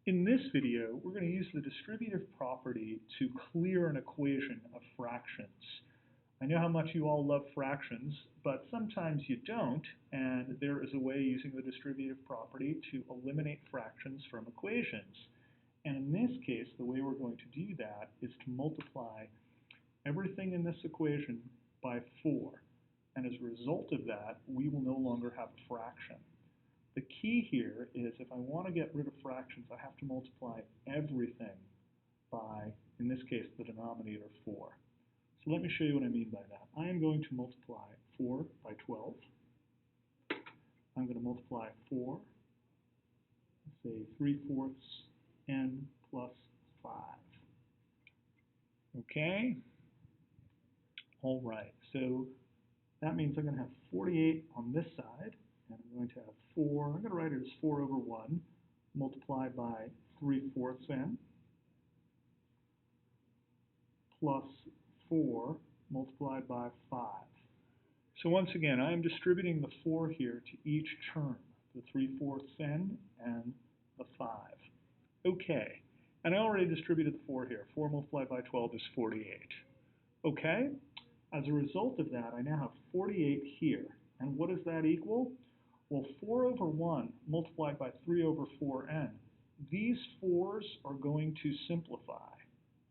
In this video, we're going to use the distributive property to clear an equation of fractions. I know how much you all love fractions, but sometimes you don't, and there is a way using the distributive property to eliminate fractions from equations. And in this case, the way we're going to do that is to multiply everything in this equation by 4. And as a result of that, we will no longer have a fraction. The key here is if I want to get rid of fractions, I have to multiply everything by, in this case, the denominator 4. So let me show you what I mean by that. I am going to multiply 4 by 12. I'm going to multiply 4, say 3/4 n plus 5. Okay? All right, so that means I'm going to have 48 on this side, and I'm going to have 4, I'm going to write it as 4 over 1, multiplied by 3/4 n, plus 4 multiplied by 5. So once again, I am distributing the 4 here to each term, the 3/4 n and the 5. Okay, and I already distributed the 4 here. 4 multiplied by 12 is 48. Okay, as a result of that, I now have 48 here. And what does that equal? Well, 4 over 1 multiplied by 3 over 4n, these 4's are going to simplify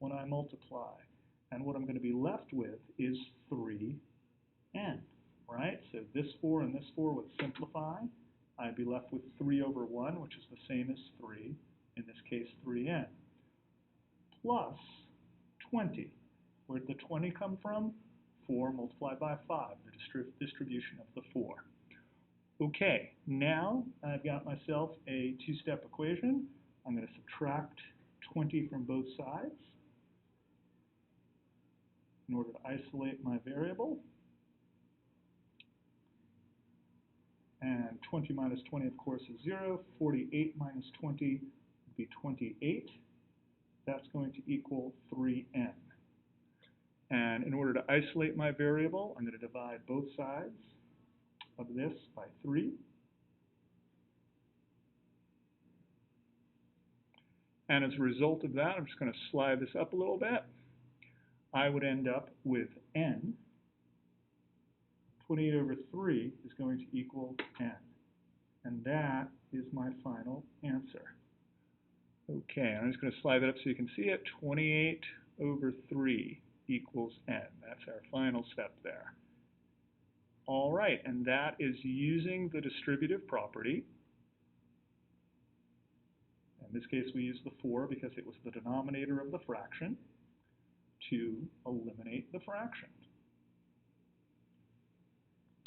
when I multiply. And what I'm going to be left with is 3n, right? So this 4 and this 4 would simplify. I'd be left with 3 over 1, which is the same as 3, in this case 3n, plus 20. Where did the 20 come from? 4 multiplied by 5, the distribution of the 4. Okay, now I've got myself a two-step equation. I'm going to subtract 20 from both sides in order to isolate my variable. And 20 minus 20, of course, is 0. 48 minus 20 would be 28. That's going to equal 3n. And in order to isolate my variable, I'm going to divide both sides of this by 3. And as a result of that, I'm just going to slide this up a little bit. I would end up with n. 28 over 3 is going to equal n. And that is my final answer. Okay, I'm just going to slide that up so you can see it. 28 over 3 equals n. That's our final step there. All right, and that is using the distributive property. In this case, we use the 4 because it was the denominator of the fraction to eliminate the fraction.